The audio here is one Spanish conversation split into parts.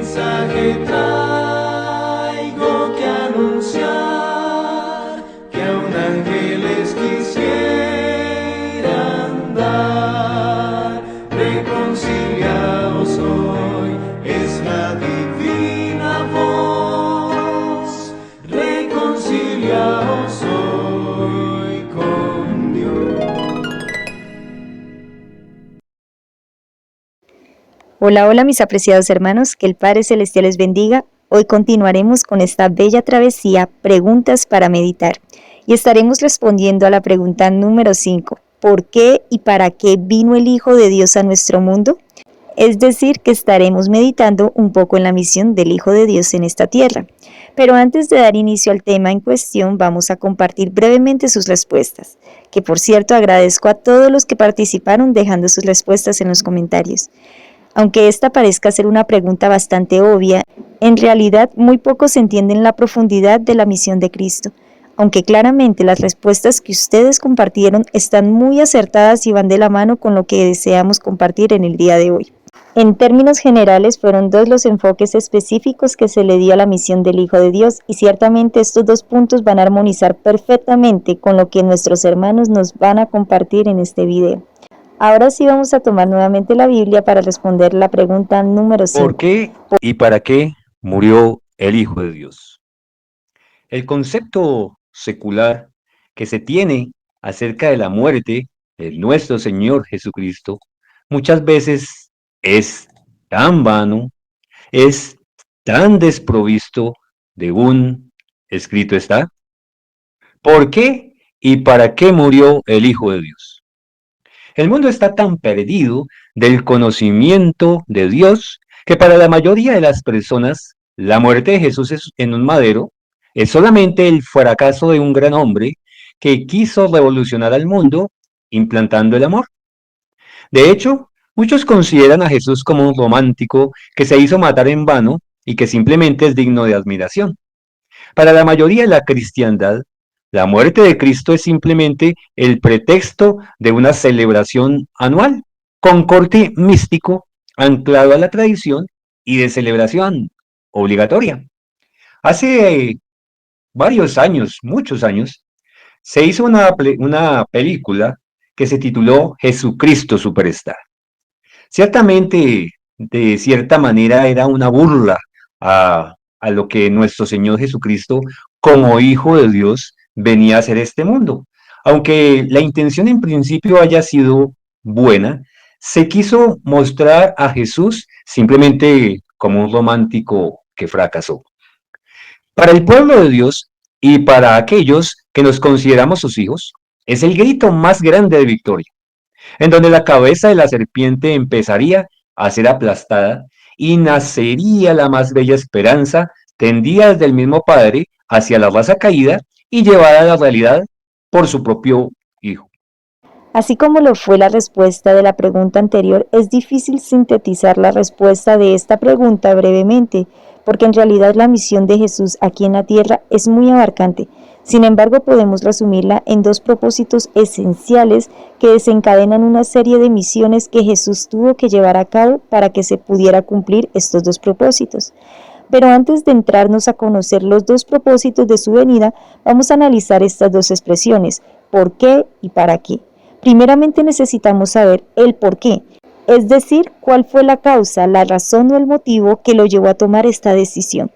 mensaje traigo que anunciar, que aun ángeles quisieran dar. Reconciliados hoy es la divina voz, reconciliados hoy con Dios. Hola, hola mis apreciados hermanos, que el Padre Celestial les bendiga. Hoy continuaremos con esta bella travesía, preguntas para meditar. Y estaremos respondiendo a la pregunta número 5, ¿por qué y para qué vino el Hijo de Dios a nuestro mundo? Es decir, que estaremos meditando un poco en la misión del Hijo de Dios en esta tierra. Pero antes de dar inicio al tema en cuestión, vamos a compartir brevemente sus respuestas, que por cierto agradezco a todos los que participaron dejando sus respuestas en los comentarios. Aunque esta parezca ser una pregunta bastante obvia, en realidad muy pocos entienden la profundidad de la misión de Cristo, aunque claramente las respuestas que ustedes compartieron están muy acertadas y van de la mano con lo que deseamos compartir en el día de hoy. En términos generales, fueron dos los enfoques específicos que se le dio a la misión del Hijo de Dios, y ciertamente estos dos puntos van a armonizar perfectamente con lo que nuestros hermanos nos van a compartir en este video. Ahora sí vamos a tomar nuevamente la Biblia para responder la pregunta número 5. ¿Por qué y para qué murió el Hijo de Dios? El concepto secular que se tiene acerca de la muerte de nuestro Señor Jesucristo muchas veces es tan vano, es tan desprovisto de un escrito está. ¿Por qué y para qué murió el Hijo de Dios? El mundo está tan perdido del conocimiento de Dios que para la mayoría de las personas la muerte de Jesús en un madero es solamente el fracaso de un gran hombre que quiso revolucionar al mundo implantando el amor. De hecho, muchos consideran a Jesús como un romántico que se hizo matar en vano y que simplemente es digno de admiración. Para la mayoría de la cristiandad, la muerte de Cristo es simplemente el pretexto de una celebración anual, con corte místico, anclado a la tradición y de celebración obligatoria. Hace varios años, muchos años, se hizo una película que se tituló Jesucristo Superstar. Ciertamente, de cierta manera, era una burla a lo que nuestro Señor Jesucristo, como Hijo de Dios, venía a hacer este mundo. Aunque la intención en principio haya sido buena, se quiso mostrar a Jesús simplemente como un romántico que fracasó. Para el pueblo de Dios y para aquellos que nos consideramos sus hijos, es el grito más grande de victoria, en donde la cabeza de la serpiente empezaría a ser aplastada y nacería la más bella esperanza tendida desde el mismo Padre hacia la raza caída y llevada a la realidad por su propio Hijo. Así como lo fue la respuesta de la pregunta anterior, es difícil sintetizar la respuesta de esta pregunta brevemente, porque en realidad la misión de Jesús aquí en la tierra es muy abarcante. Sin embargo, podemos resumirla en dos propósitos esenciales que desencadenan una serie de misiones que Jesús tuvo que llevar a cabo para que se pudiera cumplir estos dos propósitos. Pero antes de entrarnos a conocer los dos propósitos de su venida, vamos a analizar estas dos expresiones, ¿por qué y para qué? Primeramente necesitamos saber el por qué, es decir, cuál fue la causa, la razón o el motivo que lo llevó a tomar esta decisión.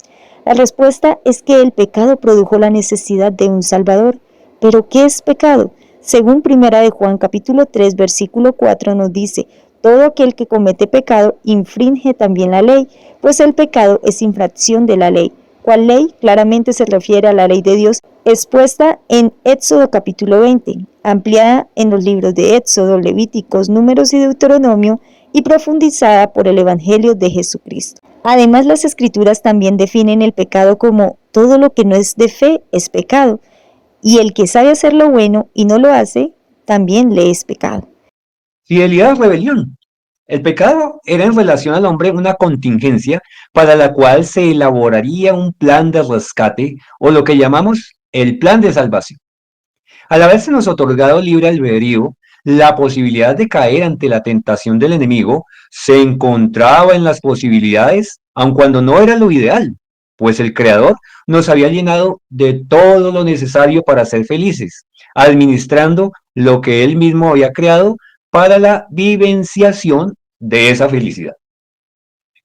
La respuesta es que el pecado produjo la necesidad de un Salvador. ¿Pero qué es pecado? Según 1 de Juan capítulo 3, versículo 4 nos dice, todo aquel que comete pecado infringe también la ley, pues el pecado es infracción de la ley. ¿Cuál ley? Claramente se refiere a la ley de Dios, expuesta en Éxodo capítulo 20, ampliada en los libros de Éxodo, Levíticos, Números y Deuteronomio, y profundizada por el Evangelio de Jesucristo. Además, las Escrituras también definen el pecado como todo lo que no es de fe es pecado, y el que sabe hacer lo bueno y no lo hace, también le es pecado. Fidelidad o rebelión. El pecado era en relación al hombre una contingencia para la cual se elaboraría un plan de rescate o lo que llamamos el plan de salvación. Al haberse nos otorgado libre albedrío, la posibilidad de caer ante la tentación del enemigo se encontraba en las posibilidades, aun cuando no era lo ideal, pues el Creador nos había llenado de todo lo necesario para ser felices, administrando lo que Él mismo había creado para la vivenciación de esa felicidad.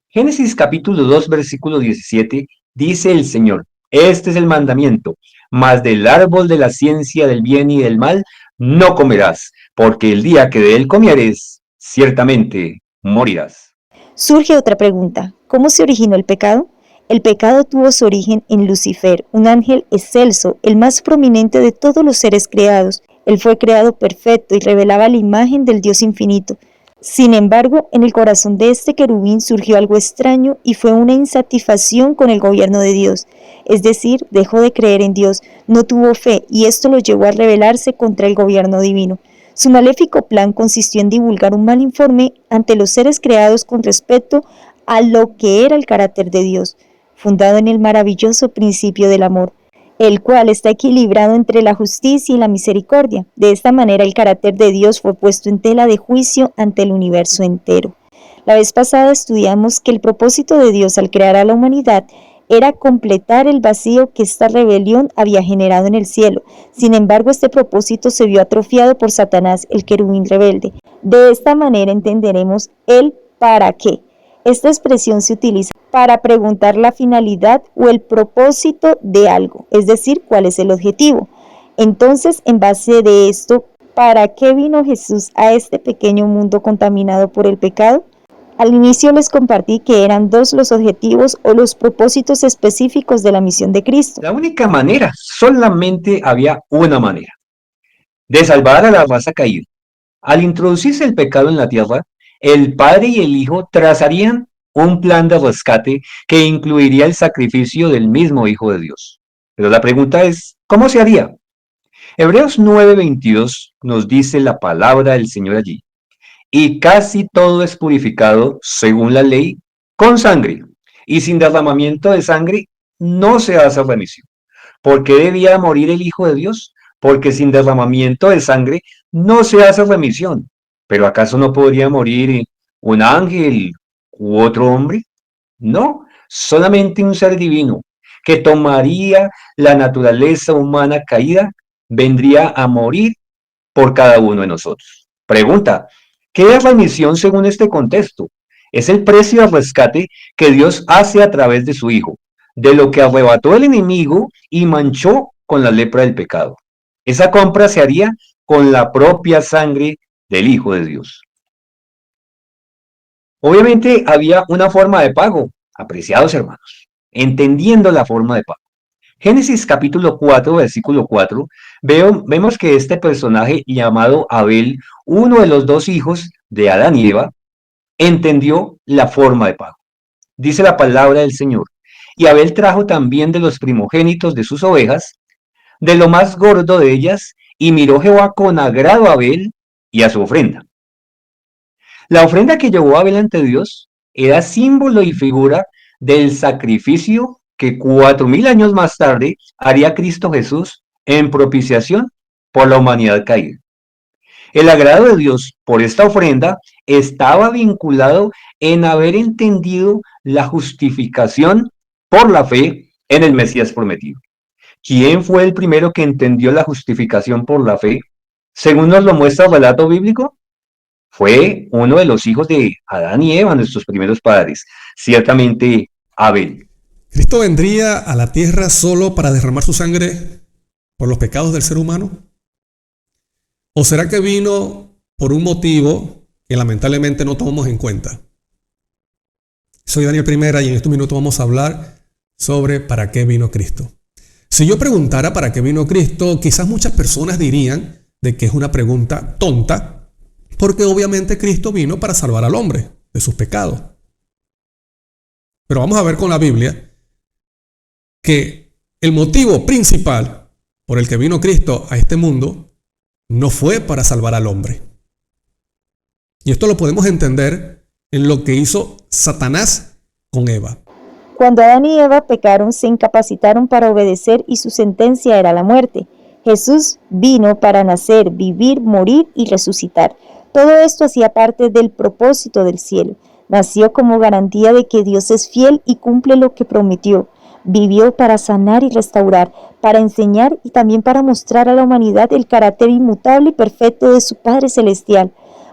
Génesis capítulo 2, versículo 17, dice el Señor, este es el mandamiento, mas del árbol de la ciencia del bien y del mal no comerás, porque el día que de él comieres, ciertamente morirás. Surge otra pregunta. ¿Cómo se originó el pecado? El pecado tuvo su origen en Lucifer, un ángel excelso, el más prominente de todos los seres creados. Él fue creado perfecto y revelaba la imagen del Dios infinito. Sin embargo, en el corazón de este querubín surgió algo extraño y fue una insatisfacción con el gobierno de Dios. Es decir, dejó de creer en Dios, no tuvo fe y esto lo llevó a rebelarse contra el gobierno divino. Su maléfico plan consistió en divulgar un mal informe ante los seres creados con respecto a lo que era el carácter de Dios, fundado en el maravilloso principio del amor, el cual está equilibrado entre la justicia y la misericordia. De esta manera el carácter de Dios fue puesto en tela de juicio ante el universo entero. La vez pasada estudiamos que el propósito de Dios al crear a la humanidad era completar el vacío que esta rebelión había generado en el cielo. Sin embargo, este propósito se vio atrofiado por Satanás, el querubín rebelde. De esta manera entenderemos el para qué. Esta expresión se utiliza para preguntar la finalidad o el propósito de algo, es decir, cuál es el objetivo. Entonces, en base de esto, ¿para qué vino Jesús a este pequeño mundo contaminado por el pecado? Al inicio les compartí que eran dos los objetivos o los propósitos específicos de la misión de Cristo. La única manera, solamente había una manera, de salvar a la raza caída. Al introducirse el pecado en la tierra, el Padre y el Hijo trazarían un plan de rescate que incluiría el sacrificio del mismo Hijo de Dios. Pero la pregunta es, ¿cómo se haría? Hebreos 9:22 nos dice la palabra del Señor allí. Y casi todo es purificado, según la ley, con sangre. Y sin derramamiento de sangre no se hace remisión. ¿Por qué debía morir el Hijo de Dios? Porque sin derramamiento de sangre no se hace remisión. ¿Pero acaso no podría morir un ángel u otro hombre? No, solamente un ser divino que tomaría la naturaleza humana caída, vendría a morir por cada uno de nosotros. Pregunta, ¿qué es remisión según este contexto? Es el precio de rescate que Dios hace a través de su Hijo, de lo que arrebató el enemigo y manchó con la lepra del pecado. Esa compra se haría con la propia sangre del Hijo de Dios. Obviamente había una forma de pago, apreciados hermanos, entendiendo la forma de pago. Génesis capítulo 4, versículo 4, vemos que este personaje llamado Abel, uno de los dos hijos de Adán y Eva, entendió la forma de pago. Dice la palabra del Señor. Y Abel trajo también de los primogénitos de sus ovejas, de lo más gordo de ellas, y miró Jehová con agrado a Abel y a su ofrenda. La ofrenda que llevó Abel ante Dios era símbolo y figura del sacrificio que 4000 años más tarde haría Cristo Jesús en propiciación por la humanidad caída. El agrado de Dios por esta ofrenda estaba vinculado en haber entendido la justificación por la fe en el Mesías prometido. ¿Quién fue el primero que entendió la justificación por la fe? Según nos lo muestra el relato bíblico, fue uno de los hijos de Adán y Eva, nuestros primeros padres, ciertamente Abel. ¿Cristo vendría a la tierra solo para derramar su sangre por los pecados del ser humano? ¿O será que vino por un motivo que lamentablemente no tomamos en cuenta? Soy Daniel Primera y en estos minutos vamos a hablar sobre para qué vino Cristo. Si yo preguntara para qué vino Cristo, quizás muchas personas dirían de que es una pregunta tonta, porque obviamente Cristo vino para salvar al hombre de sus pecados. Pero vamos a ver con la Biblia que el motivo principal por el que vino Cristo a este mundo no fue para salvar al hombre. Y esto lo podemos entender en lo que hizo Satanás con Eva. Cuando Adán y Eva pecaron, se incapacitaron para obedecer y su sentencia era la muerte. Jesús vino para nacer, vivir, morir y resucitar. Todo esto hacía parte del propósito del cielo. Nació como garantía de que Dios es fiel y cumple lo que prometió. Vivió para sanar y restaurar, para enseñar y también para mostrar a la humanidad el carácter inmutable y perfecto de su Padre Celestial.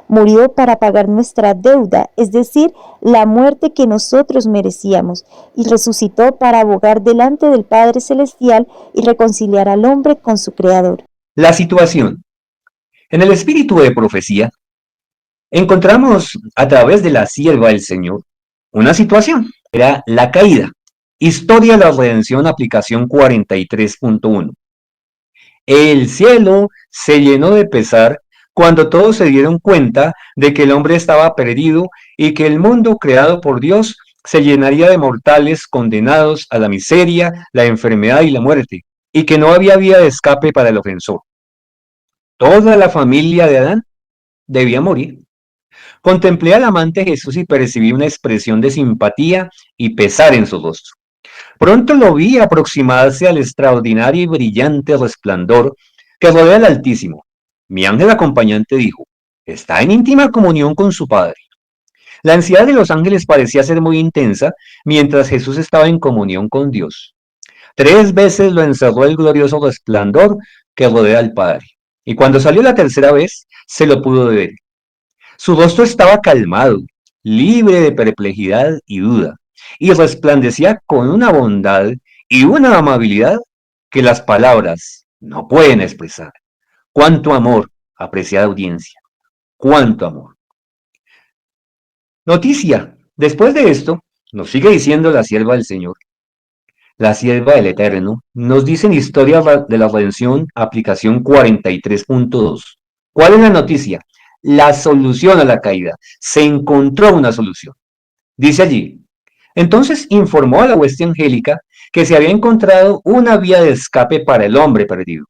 Murió para pagar nuestra deuda, es decir, la muerte que nosotros merecíamos, y resucitó para abogar delante del Padre Celestial y reconciliar al hombre con su Creador. La situación. En el espíritu de profecía, encontramos a través de la sierva del Señor una situación. Era la caída. Historia de la redención, aplicación 43.1. El cielo se llenó de pesar cuando todos se dieron cuenta de que el hombre estaba perdido y que el mundo creado por Dios se llenaría de mortales condenados a la miseria, la enfermedad y la muerte, y que no había vía de escape para el ofensor. Toda la familia de Adán debía morir. Contemplé al amante Jesús y percibí una expresión de simpatía y pesar en su rostro. Pronto lo vi aproximarse al extraordinario y brillante resplandor que rodea al Altísimo. Mi ángel acompañante dijo: está en íntima comunión con su Padre. La ansiedad de los ángeles parecía ser muy intensa mientras Jesús estaba en comunión con Dios. 3 veces lo encerró el glorioso resplandor que rodea al Padre, y cuando salió la tercera vez, se lo pudo ver. Su rostro estaba calmado, libre de perplejidad y duda, y resplandecía con una bondad y una amabilidad que las palabras no pueden expresar. ¡Cuánto amor, apreciada audiencia! ¡Cuánto amor! Noticia. Después de esto, nos sigue diciendo la sierva del Señor, la sierva del Eterno, nos dice en Historia de la Redención, aplicación 43.2. ¿Cuál es la noticia? La solución a la caída. Se encontró una solución. Dice allí: entonces informó a la hueste angélica que se había encontrado una vía de escape para el hombre perdido.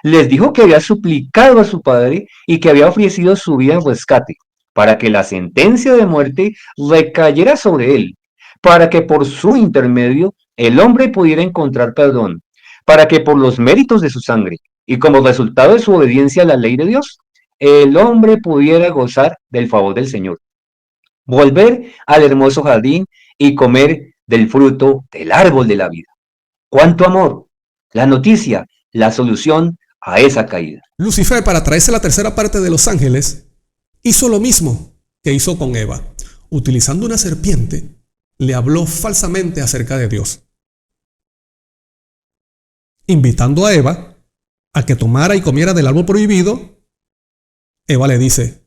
Les dijo que había suplicado a su padre y que había ofrecido su vida en rescate, para que la sentencia de muerte recayera sobre él, para que por su intermedio el hombre pudiera encontrar perdón, para que por los méritos de su sangre y como resultado de su obediencia a la ley de Dios, el hombre pudiera gozar del favor del Señor, volver al hermoso jardín y comer del fruto del árbol de la vida. ¡Cuánto amor! La noticia, la solución a esa caída. Lucifer, para traerse la tercera parte de los ángeles, hizo lo mismo que hizo con Eva. Utilizando una serpiente, le habló falsamente acerca de Dios, invitando a Eva a que tomara y comiera del árbol prohibido. Eva le dice: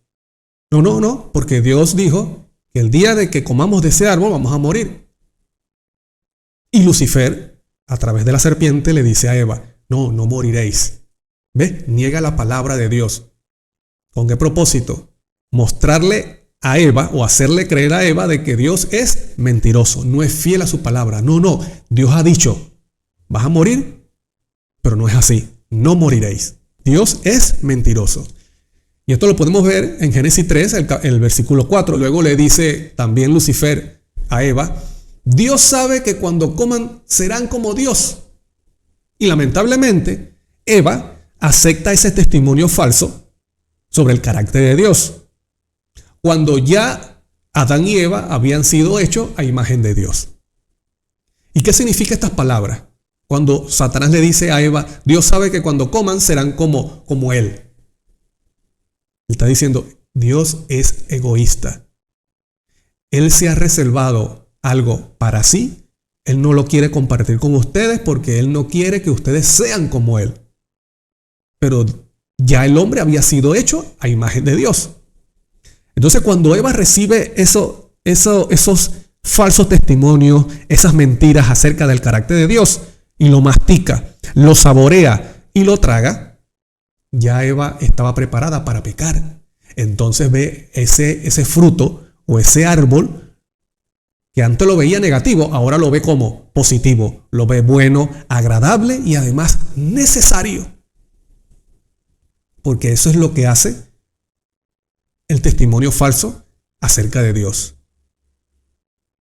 no, porque Dios dijo que el día de que comamos de ese árbol vamos a morir. Y Lucifer, a través de la serpiente, le dice a Eva: no moriréis. ¿Ves? Niega la palabra de Dios. ¿Con qué propósito? Mostrarle a Eva o hacerle creer a Eva de que Dios es mentiroso, no es fiel a su palabra. No, Dios ha dicho: vas a morir, pero no es así, no moriréis. Dios es mentiroso. Y esto lo podemos ver en Génesis 3, el versículo 4. Luego le dice también Lucifer a Eva: Dios sabe que cuando coman serán como Dios. Y lamentablemente, Eva acepta ese testimonio falso sobre el carácter de Dios, cuando ya Adán y Eva habían sido hechos a imagen de Dios. ¿Y qué significa estas palabras? Cuando Satanás le dice a Eva: Dios sabe que cuando coman serán como Él. Él está diciendo: Dios es egoísta. Él se ha reservado algo para sí. Él no lo quiere compartir con ustedes porque Él no quiere que ustedes sean como Él. Pero ya el hombre había sido hecho a imagen de Dios. Entonces, cuando Eva recibe esos falsos testimonios, esas mentiras acerca del carácter de Dios, y lo mastica, lo saborea y lo traga, ya Eva estaba preparada para pecar. Entonces ve ese fruto o ese árbol que antes lo veía negativo, ahora lo ve como positivo, lo ve bueno, agradable y además necesario. Porque eso es lo que hace el testimonio falso acerca de Dios.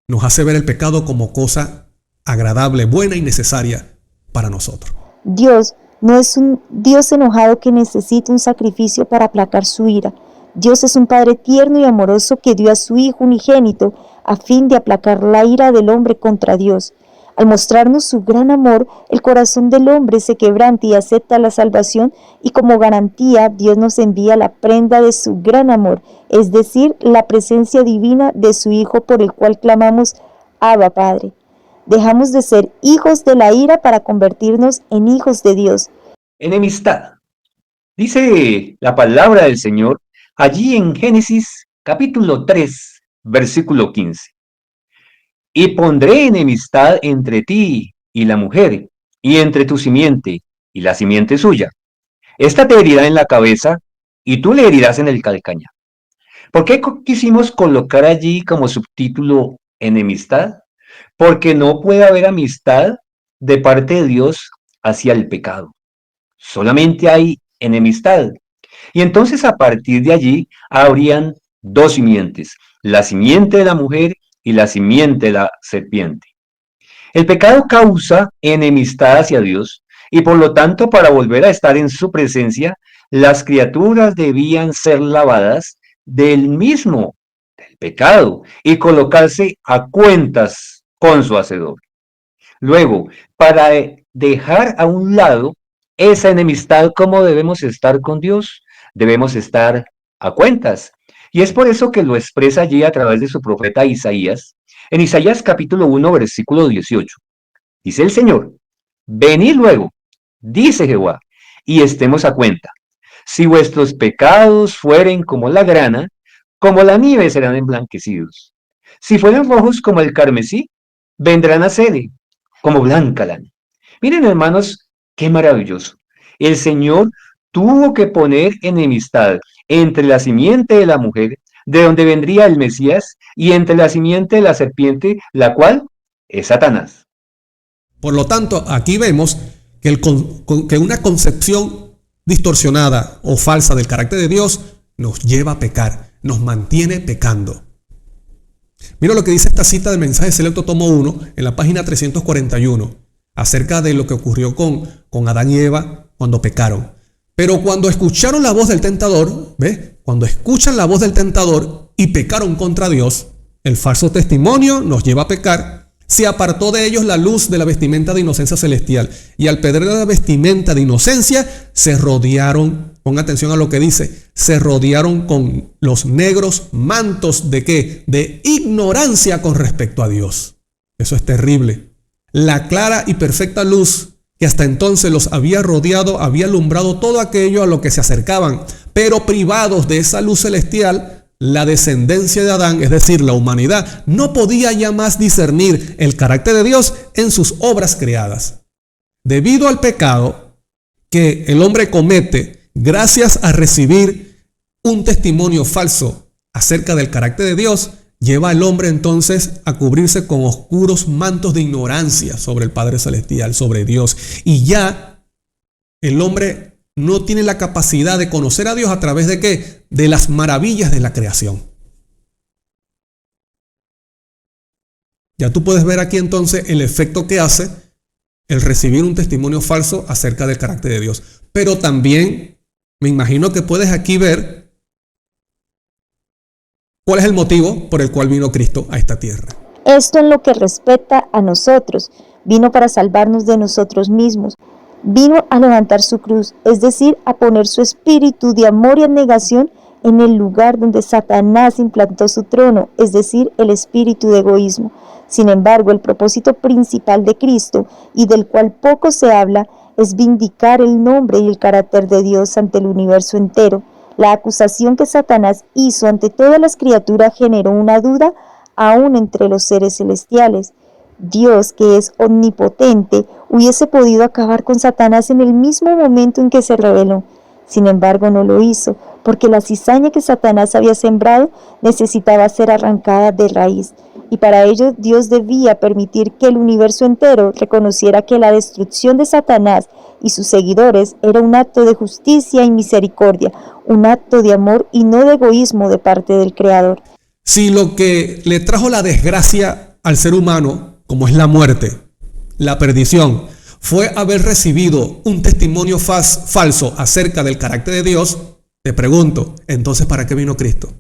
Nos hace ver el pecado como cosa agradable, buena y necesaria para nosotros. Dios No es un Dios enojado que necesita un sacrificio para aplacar su ira. Dios es un Padre tierno y amoroso que dio a su Hijo unigénito a fin de aplacar la ira del hombre contra Dios. Al mostrarnos su gran amor, el corazón del hombre se quebranta y acepta la salvación, y como garantía Dios nos envía la prenda de su gran amor, es decir, la presencia divina de su Hijo, por el cual clamamos: Abba, Padre. Dejamos de ser hijos de la ira para convertirnos en hijos de Dios. Enemistad. Dice la palabra del Señor allí en Génesis capítulo 3, versículo 15. Y pondré enemistad entre ti y la mujer, y entre tu simiente y la simiente suya. Esta te herirá en la cabeza, y tú le herirás en el calcañar. ¿Por qué quisimos colocar allí como subtítulo enemistad? Porque no puede haber amistad de parte de Dios hacia el pecado. Solamente hay enemistad. Y entonces a partir de allí habrían dos simientes: la simiente de la mujer y la simiente de la serpiente. El pecado causa enemistad hacia Dios, y por lo tanto, para volver a estar en su presencia, las criaturas debían ser lavadas del pecado y colocarse a cuentas con su hacedor. Luego, para dejar a un lado esa enemistad, ¿cómo debemos estar con Dios? Debemos estar a cuentas. Y es por eso que lo expresa allí a través de su profeta Isaías, en Isaías capítulo 1, versículo 18. Dice el Señor: venid luego, dice Jehová, y estemos a cuenta. Si vuestros pecados fueren como la grana, como la nieve serán emblanquecidos. Si fueren rojos como el carmesí, vendrán a ser como blanca lana. Miren, hermanos, qué maravilloso. El Señor tuvo que poner enemistad entre la simiente de la mujer, de donde vendría el Mesías, y entre la simiente de la serpiente, la cual es Satanás. Por lo tanto, aquí vemos que una concepción distorsionada o falsa del carácter de Dios nos lleva a pecar, nos mantiene pecando. Mira lo que dice esta cita del mensaje selecto tomo 1 en la página 341 acerca de lo que ocurrió con Adán y Eva cuando pecaron. Pero cuando escucharon la voz del tentador, ¿ves? Cuando escuchan la voz del tentador y pecaron contra Dios, el falso testimonio nos lleva a pecar. Se apartó de ellos la luz de la vestimenta de inocencia celestial, y al perder la vestimenta de inocencia se rodearon, ponga atención a lo que dice, se rodearon con los negros mantos ¿de qué? De ignorancia con respecto a Dios. Eso es terrible. La clara y perfecta luz que hasta entonces los había rodeado, había alumbrado todo aquello a lo que se acercaban, pero privados de esa luz celestial, la descendencia de Adán, es decir, la humanidad, no podía ya más discernir el carácter de Dios en sus obras creadas. Debido al pecado que el hombre comete, gracias a recibir un testimonio falso acerca del carácter de Dios, lleva al hombre entonces a cubrirse con oscuros mantos de ignorancia sobre el Padre Celestial, sobre Dios. Y ya el hombre no tiene la capacidad de conocer a Dios a través de ¿qué? De las maravillas de la creación. Ya tú puedes ver aquí entonces el efecto que hace el recibir un testimonio falso acerca del carácter de Dios. Pero también me imagino que puedes aquí ver cuál es el motivo por el cual vino Cristo a esta tierra. Esto en lo que respecta a nosotros, vino para salvarnos de nosotros mismos. Vino a levantar su cruz, es decir, a poner su espíritu de amor y abnegación en el lugar donde Satanás implantó su trono, es decir, el espíritu de egoísmo. Sin embargo, el propósito principal de Cristo, y del cual poco se habla, es vindicar el nombre y el carácter de Dios ante el universo entero. La acusación que Satanás hizo ante todas las criaturas generó una duda aún entre los seres celestiales. Dios, que es omnipotente, hubiese podido acabar con Satanás en el mismo momento en que se rebeló. Sin embargo, no lo hizo, porque la cizaña que Satanás había sembrado necesitaba ser arrancada de raíz, y para ello Dios debía permitir que el universo entero reconociera que la destrucción de Satanás y sus seguidores era un acto de justicia y misericordia, un acto de amor y no de egoísmo de parte del Creador. Si lo que le trajo la desgracia al ser humano, como es la muerte, la perdición, fue haber recibido un testimonio falso acerca del carácter de Dios, te pregunto, entonces ¿para qué vino Cristo?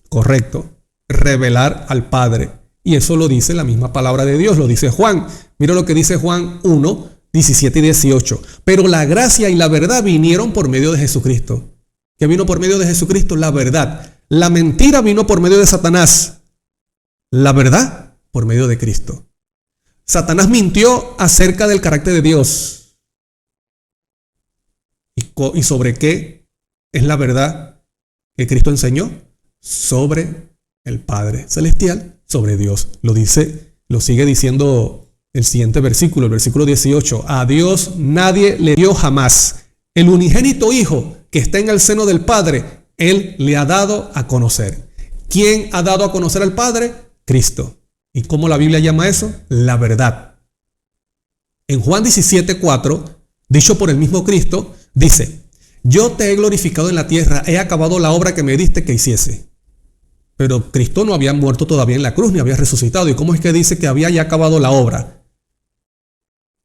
Correcto, revelar al Padre. Y eso lo dice la misma palabra de Dios, lo dice Juan. Mira lo que dice Juan 1, 17 y 18. Pero la gracia y la verdad vinieron por medio de Jesucristo. ¿Qué vino por medio de Jesucristo? La verdad. La mentira vino por medio de Satanás. La verdad por medio de Cristo. Satanás mintió acerca del carácter de Dios. ¿Y sobre qué es la verdad que Cristo enseñó? Sobre el Padre Celestial, sobre Dios. Lo sigue diciendo el siguiente versículo, el versículo 18. A Dios nadie le dio jamás. El unigénito Hijo que está en el seno del Padre, Él le ha dado a conocer. ¿Quién ha dado a conocer al Padre? Cristo. ¿Y cómo la Biblia llama eso? La verdad. En Juan 17:4, dicho por el mismo Cristo, dice: yo te he glorificado en la tierra, he acabado la obra que me diste que hiciese. Pero Cristo no había muerto todavía en la cruz, ni había resucitado. ¿Y cómo es que dice que había ya acabado la obra?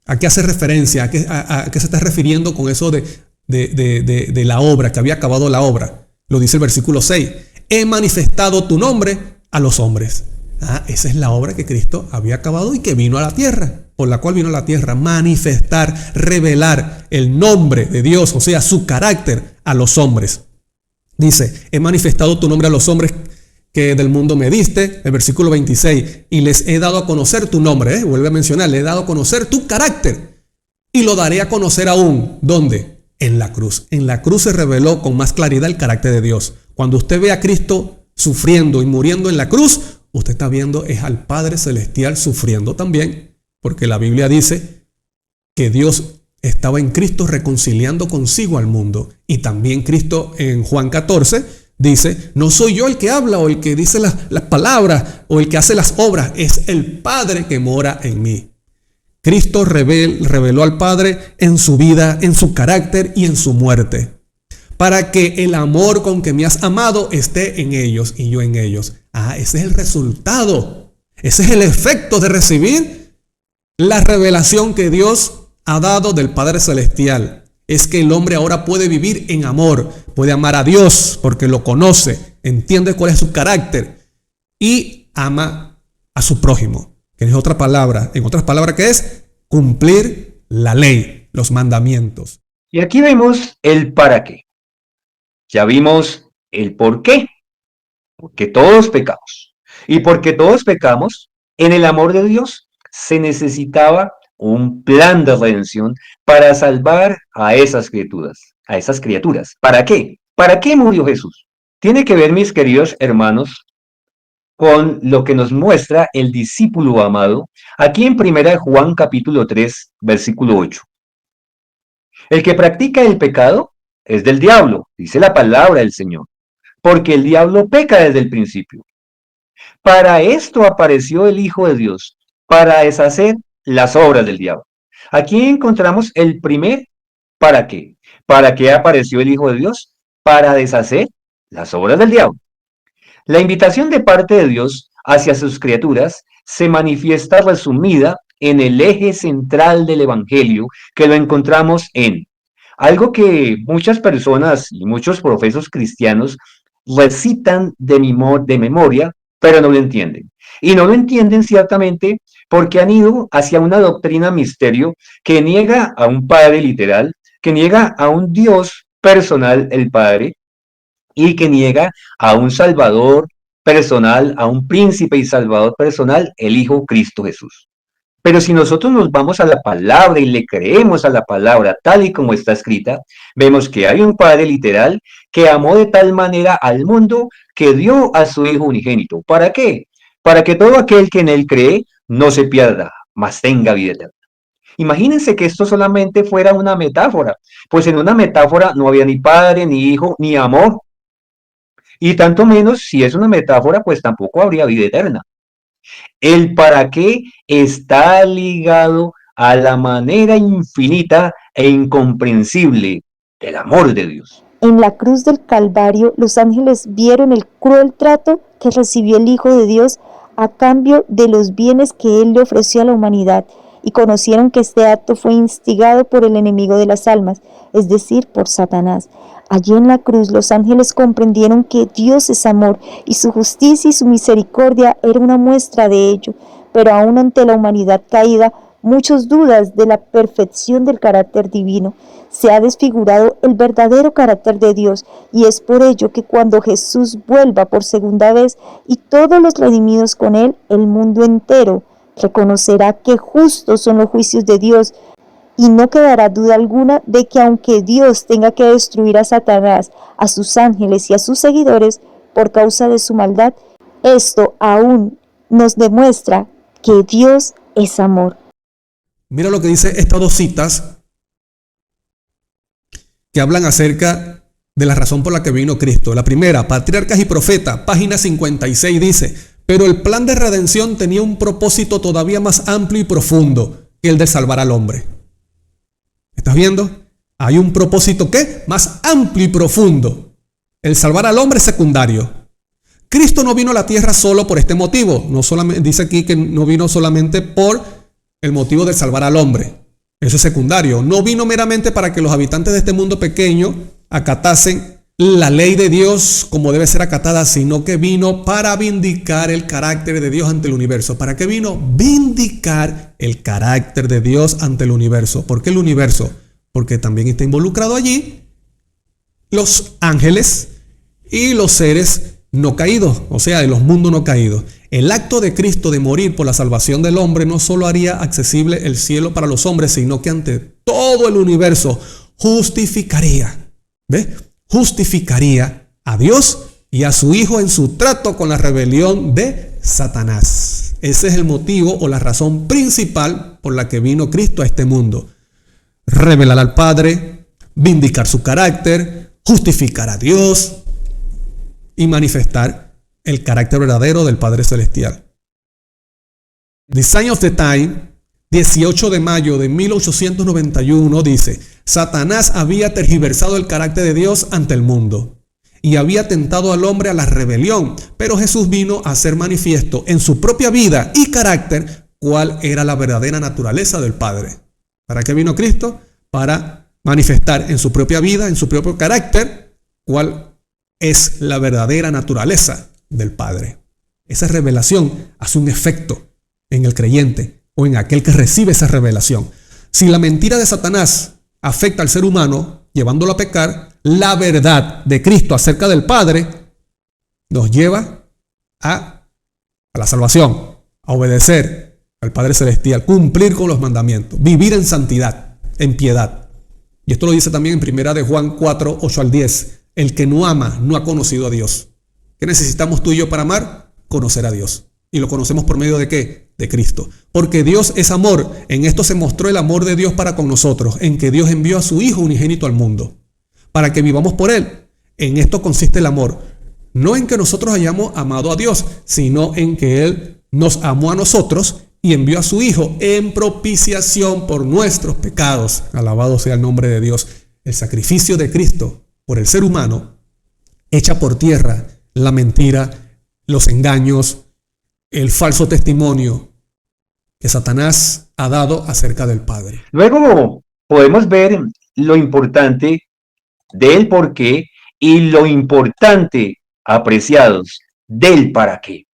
¿A qué hace referencia? ¿A qué se está refiriendo con eso de la obra, que había acabado la obra? Lo dice el versículo 6. He manifestado tu nombre a los hombres. Esa es la obra que Cristo había acabado y que vino a la tierra, por la cual vino a la tierra, manifestar, revelar el nombre de Dios, o sea, su carácter a los hombres. Dice, he manifestado tu nombre a los hombres que del mundo me diste, el versículo 26, y les he dado a conocer tu nombre, vuelve a mencionar, le he dado a conocer tu carácter, y lo daré a conocer aún. ¿Dónde? En la cruz. En la cruz se reveló con más claridad el carácter de Dios. Cuando usted ve a Cristo sufriendo y muriendo en la cruz, usted está viendo es al Padre Celestial sufriendo también, porque la Biblia dice que Dios estaba en Cristo reconciliando consigo al mundo. Y también Cristo en Juan 14 dice, no soy yo el que habla o el que dice las palabras o el que hace las obras, es el Padre que mora en mí. Cristo reveló al Padre en su vida, en su carácter y en su muerte, para que el amor con que me has amado esté en ellos y yo en ellos. Ese es el resultado, ese es el efecto de recibir la revelación que Dios ha dado del Padre Celestial. Es que el hombre ahora puede vivir en amor, puede amar a Dios porque lo conoce, entiende cuál es su carácter y ama a su prójimo, que es otra palabra, en otras palabras, que es cumplir la ley, los mandamientos. Y aquí vemos el para qué. Ya vimos el por qué. Porque todos pecamos. Y porque todos pecamos, en el amor de Dios se necesitaba un plan de redención para salvar a esas criaturas. ¿Para qué? ¿Para qué murió Jesús? Tiene que ver, mis queridos hermanos, con lo que nos muestra el discípulo amado aquí en 1 Juan capítulo 3, versículo 8. El que practica el pecado es del diablo, dice la palabra del Señor, porque el diablo peca desde el principio. Para esto apareció el Hijo de Dios, para deshacer las obras del diablo. Aquí encontramos el primer ¿para qué? ¿Para qué apareció el Hijo de Dios? Para deshacer las obras del diablo. La invitación de parte de Dios hacia sus criaturas se manifiesta resumida en el eje central del Evangelio, que lo encontramos en algo que muchas personas y muchos profesos cristianos recitan de memoria, pero no lo entienden. Y no lo entienden ciertamente porque han ido hacia una doctrina misterio que niega a un Padre literal, que niega a un Dios personal, el Padre, y que niega a un Salvador personal, a un príncipe y Salvador personal, el Hijo Cristo Jesús. Pero si nosotros nos vamos a la palabra y le creemos a la palabra tal y como está escrita, vemos que hay un Padre literal que amó de tal manera al mundo que dio a su Hijo unigénito. ¿Para qué? Para que todo aquel que en él cree no se pierda, mas tenga vida eterna. Imagínense que esto solamente fuera una metáfora, pues en una metáfora no había ni Padre, ni Hijo, ni amor. Y tanto menos, si es una metáfora, pues tampoco habría vida eterna. El para qué está ligado a la manera infinita e incomprensible del amor de Dios. En la cruz del Calvario, los ángeles vieron el cruel trato que recibió el Hijo de Dios a cambio de los bienes que Él le ofreció a la humanidad, y conocieron que este acto fue instigado por el enemigo de las almas, es decir, por Satanás. Allí en la cruz los ángeles comprendieron que Dios es amor y su justicia y su misericordia era una muestra de ello, pero aún ante la humanidad caída, muchos dudas de la perfección del carácter divino. Se ha desfigurado el verdadero carácter de Dios, y es por ello que cuando Jesús vuelva por segunda vez y todos los redimidos con Él, el mundo entero reconocerá que justos son los juicios de Dios, y no quedará duda alguna de que aunque Dios tenga que destruir a Satanás, a sus ángeles y a sus seguidores por causa de su maldad, esto aún nos demuestra que Dios es amor. Mira lo que dice estas dos citas que hablan acerca de la razón por la que vino Cristo. La primera, Patriarcas y Profetas, página 56, dice: pero el plan de redención tenía un propósito todavía más amplio y profundo que el de salvar al hombre. ¿Estás viendo? Hay un propósito ¿qué? Más amplio y profundo. El salvar al hombre es secundario. Cristo no vino a la tierra solo por este motivo. No solamente, dice aquí que no vino solamente por el motivo de salvar al hombre. Eso es secundario. No vino meramente para que los habitantes de este mundo pequeño acatasen la ley de Dios como debe ser acatada, sino que vino para vindicar el carácter de Dios ante el universo. ¿Para qué vino? Vindicar el carácter de Dios ante el universo. ¿Por qué el universo? Porque también está involucrado allí los ángeles y los seres no caídos, o sea, de los mundos no caídos. El acto de Cristo de morir por la salvación del hombre no solo haría accesible el cielo para los hombres, sino que ante todo el universo justificaría, ¿ves? Justificaría a Dios y a su Hijo en su trato con la rebelión de Satanás. Ese es el motivo o la razón principal por la que vino Cristo a este mundo. Revelar al Padre, vindicar su carácter, justificar a Dios y manifestar el carácter verdadero del Padre Celestial. The Sign of the Time, 18 de mayo de 1891, dice: Satanás había tergiversado el carácter de Dios ante el mundo y había tentado al hombre a la rebelión, pero Jesús vino a hacer manifiesto en su propia vida y carácter cuál era la verdadera naturaleza del Padre. ¿Para qué vino Cristo? Para manifestar en su propia vida, en su propio carácter, cuál es la verdadera naturaleza del Padre. Esa revelación hace un efecto en el creyente o en aquel que recibe esa revelación. Si la mentira de Satanás afecta al ser humano, llevándolo a pecar, la verdad de Cristo acerca del Padre nos lleva a la salvación, a obedecer al Padre Celestial, cumplir con los mandamientos, vivir en santidad, en piedad. Y esto lo dice también en primera de Juan 4, 8 al 10. El que no ama no ha conocido a Dios. ¿Qué necesitamos tú y yo para amar? Conocer a Dios. ¿Y lo conocemos por medio de qué? De Cristo. Porque Dios es amor. En esto se mostró el amor de Dios para con nosotros, en que Dios envió a su Hijo unigénito al mundo, para que vivamos por Él. En esto consiste el amor. No en que nosotros hayamos amado a Dios, sino en que Él nos amó a nosotros y envió a su Hijo en propiciación por nuestros pecados. Alabado sea el nombre de Dios. El sacrificio de Cristo por el ser humano echa por tierra la mentira, los engaños, el falso testimonio que Satanás ha dado acerca del Padre. Luego podemos ver lo importante del por qué y lo importante, apreciados, del para qué.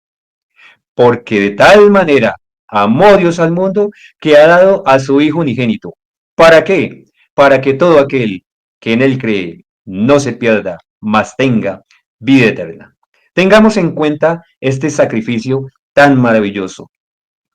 Porque de tal manera amó Dios al mundo que ha dado a su Hijo unigénito. ¿Para qué? Para que todo aquel que en Él cree no se pierda, mas tenga vida eterna. Tengamos en cuenta este sacrificio tan maravilloso.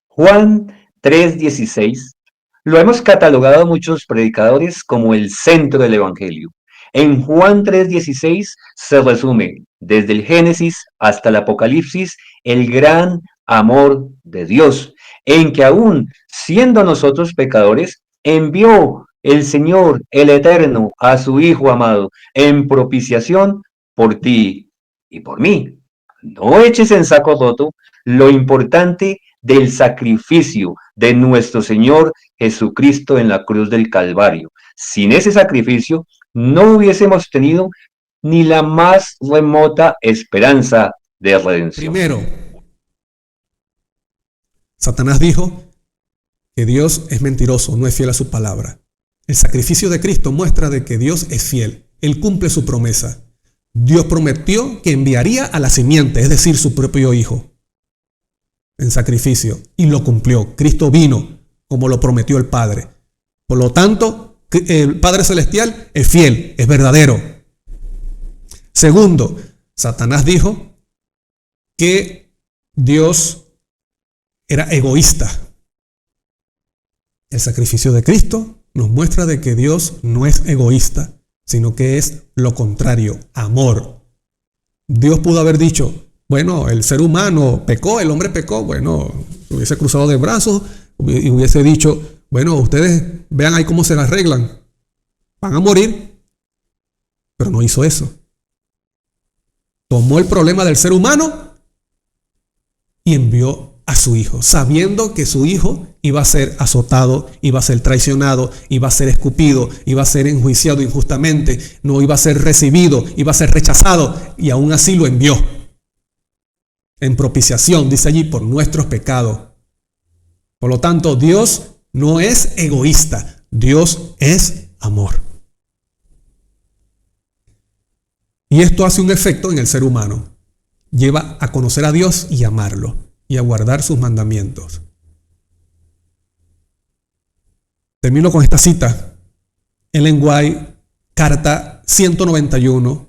Juan 3:16 lo hemos catalogado muchos predicadores como el centro del Evangelio. En Juan 3:16 se resume desde el Génesis hasta el Apocalipsis el gran amor de Dios, en que aún siendo nosotros pecadores, envió el Señor, el Eterno, a su Hijo amado, en propiciación por ti y por mí. No eches en saco roto lo importante del sacrificio de nuestro Señor Jesucristo en la cruz del Calvario. Sin ese sacrificio no hubiésemos tenido ni la más remota esperanza de redención. Primero, Satanás dijo que Dios es mentiroso, no es fiel a su palabra. El sacrificio de Cristo muestra de que Dios es fiel. Él cumple su promesa. Dios prometió que enviaría a la simiente, es decir, su propio hijo, en sacrificio, y lo cumplió. Cristo vino como lo prometió el Padre. Por lo tanto, el Padre Celestial es fiel, es verdadero. Segundo, Satanás dijo que Dios era egoísta. El sacrificio de Cristo nos muestra de que Dios no es egoísta, sino que es lo contrario, amor. Dios pudo haber dicho, bueno, el ser humano pecó, el hombre pecó, bueno, hubiese cruzado de brazos y hubiese dicho, bueno, ustedes vean ahí cómo se las arreglan, van a morir, pero no hizo eso. Tomó el problema del ser humano y envió a su hijo, sabiendo que su hijo iba a ser azotado, iba a ser traicionado, iba a ser escupido, iba a ser enjuiciado injustamente, no iba a ser recibido, iba a ser rechazado, y aún así lo envió en propiciación, dice allí, por nuestros pecados. Por lo tanto, Dios no es egoísta, Dios es amor. Y esto hace un efecto en el ser humano. Lleva a conocer a Dios y amarlo, y a guardar sus mandamientos. Termino con esta cita. Ellen White, carta 191,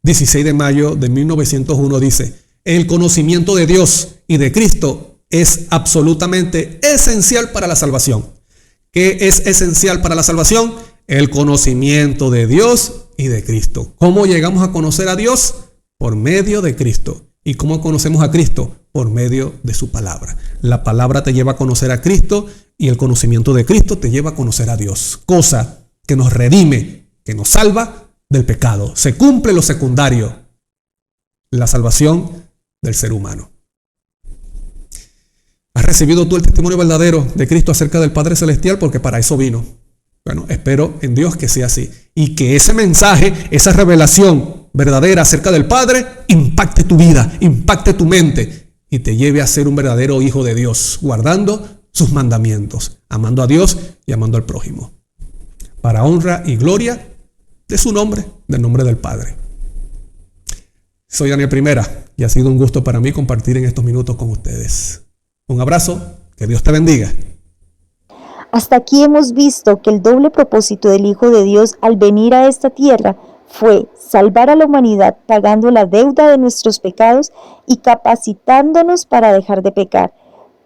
16 de mayo de 1901, dice: el conocimiento de Dios y de Cristo es absolutamente esencial para la salvación. ¿Qué es esencial para la salvación? El conocimiento de Dios y de Cristo. ¿Cómo llegamos a conocer a Dios? Por medio de Cristo. ¿Y cómo conocemos a Cristo? Por medio de su palabra. La palabra te lleva a conocer a Cristo y el conocimiento de Cristo te lleva a conocer a Dios. Cosa que nos redime, que nos salva del pecado. Se cumple lo secundario, la salvación del ser humano. ¿Has recibido tú el testimonio verdadero de Cristo acerca del Padre Celestial? Porque para eso vino. Bueno, espero en Dios que sea así. Y que ese mensaje, esa revelación verdadera acerca del Padre, impacte tu vida, impacte tu mente y te lleve a ser un verdadero hijo de Dios, guardando sus mandamientos, amando a Dios y amando al prójimo, para honra y gloria de su nombre, del nombre del Padre. Soy Daniel Primera y ha sido un gusto para mí compartir en estos minutos con ustedes. Un abrazo, que Dios te bendiga. Hasta aquí hemos visto que el doble propósito del Hijo de Dios al venir a esta tierra fue salvar a la humanidad pagando la deuda de nuestros pecados y capacitándonos para dejar de pecar.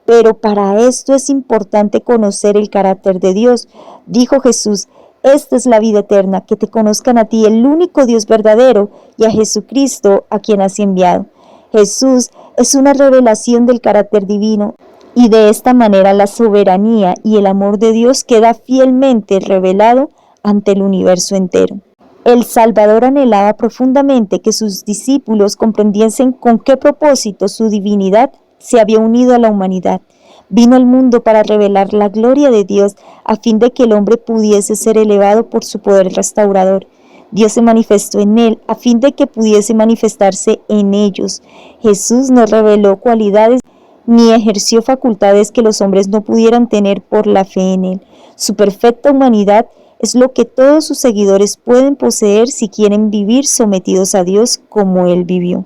Pero para esto es importante conocer el carácter de Dios. Dijo Jesús: esta es la vida eterna, que te conozcan a ti, el único Dios verdadero, y a Jesucristo, a quien has enviado. Jesús es una revelación del carácter divino, y de esta manera la soberanía y el amor de Dios queda fielmente revelado ante el universo entero. El Salvador anhelaba profundamente que sus discípulos comprendiesen con qué propósito su divinidad se había unido a la humanidad. Vino al mundo para revelar la gloria de Dios a fin de que el hombre pudiese ser elevado por su poder restaurador. Dios se manifestó en él a fin de que pudiese manifestarse en ellos. Jesús no reveló cualidades ni ejerció facultades que los hombres no pudieran tener por la fe en él. Su perfecta humanidad es lo que todos sus seguidores pueden poseer si quieren vivir sometidos a Dios como él vivió.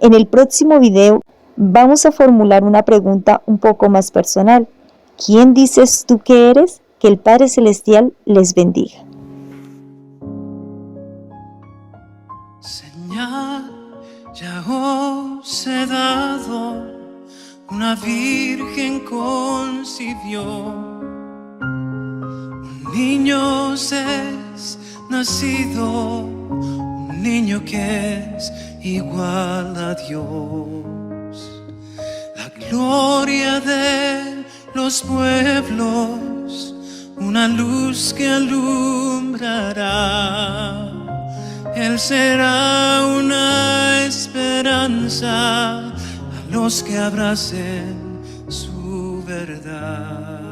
En el próximo video vamos a formular una pregunta un poco más personal. ¿Quién dices tú que eres? Que el Padre Celestial les bendiga. Señal ya os he dado, una virgen concibió, un niño es nacido, un niño que es igual a Dios. La gloria de los pueblos, una luz que alumbrará. Él será una esperanza a los que abracen su verdad.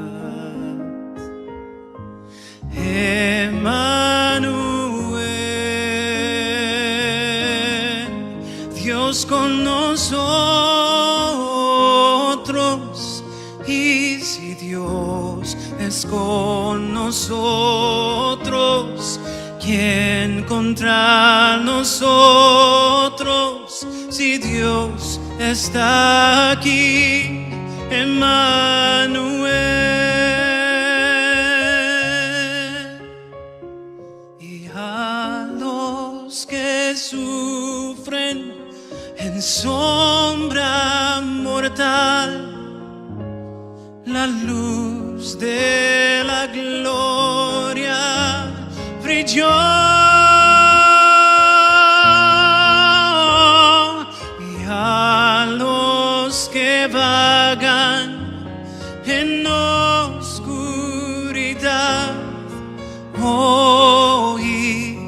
Emmanuel, Dios con nosotros, Y si Dios es con nosotros, ¿quién contra nosotros? Si Dios está aquí, Emmanuel. Y a los que sufren en sombra mortal, la luz de la gloria brilló. Y a los que vagan en oscuridad, oíd,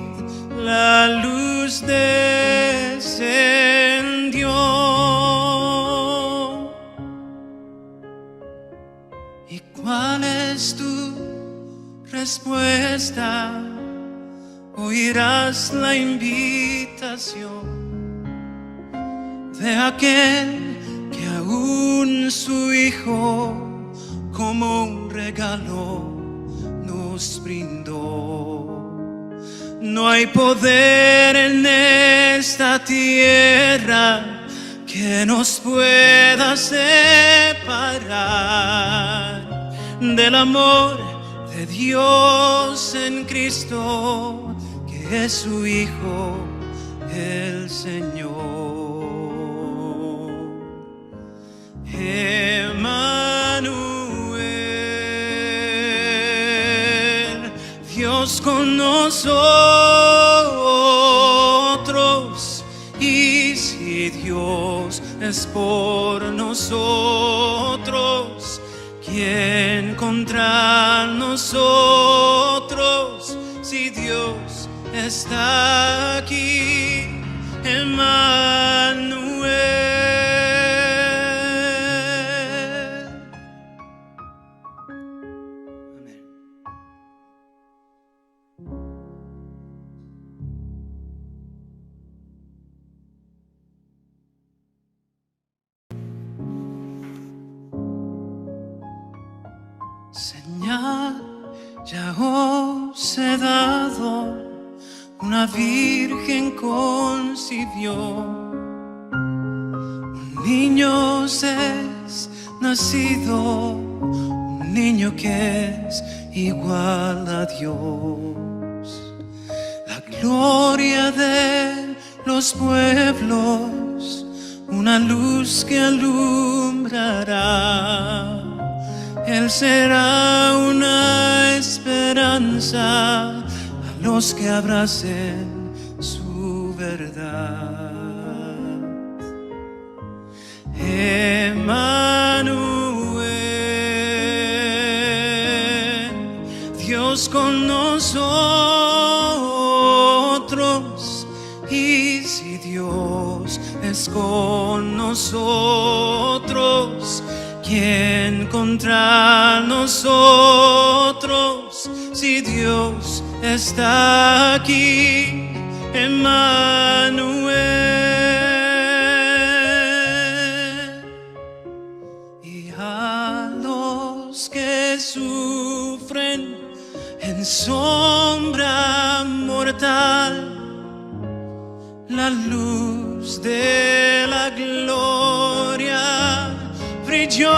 la luz descendió. ¿Y cuál es tu respuesta? Oirás la invitación de aquel que aún su Hijo como un regalo nos brindó. No hay poder en esta tierra que nos pueda separar del amor de Dios en Cristo, que es su Hijo, el Señor. Emmanuel, Dios con nosotros. Y si Dios es por nosotros, ¿quién contra nosotros? Si Dios está aquí, Emmanuel. Amén. Señal ya os he dado, una virgen concibió, un niño es nacido, un niño que es igual a Dios. La gloria de los pueblos, una luz que alumbrará. Él será una esperanza a los que abracen su verdad. Emmanuel, Dios con nosotros. Y si Dios es con nosotros, ¿quién contra nosotros? Si Dios está aquí, Emmanuel. Y a los que sufren en sombra mortal, la luz de la gloria brilló.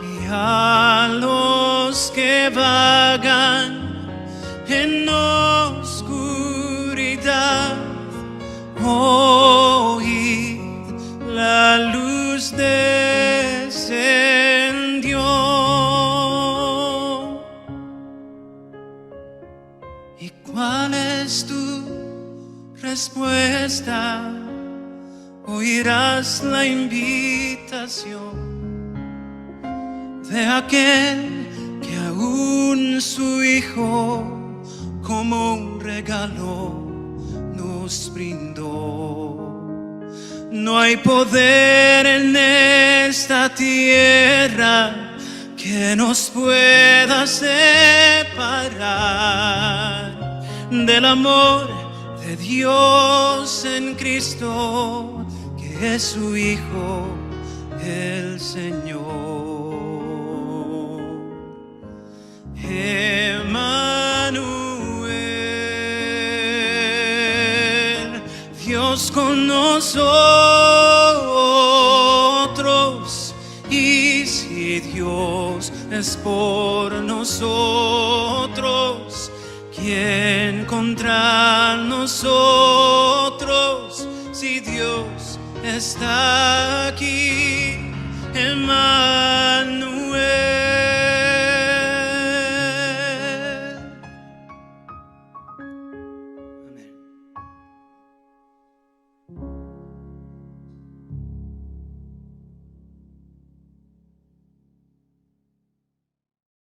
Y a los que vagan en oscuridad, oíd, la luz descendió. ¿Y cuál es tu respuesta? Oirás la invitación de aquel que aún su Hijo como un regalo nos brindó. No hay poder en esta tierra que nos pueda separar del amor de Dios en Cristo, que es su Hijo, el Señor. Emmanuel, Dios con nosotros, y si Dios es por nosotros, ¿quién contra nosotros? Si Dios está aquí.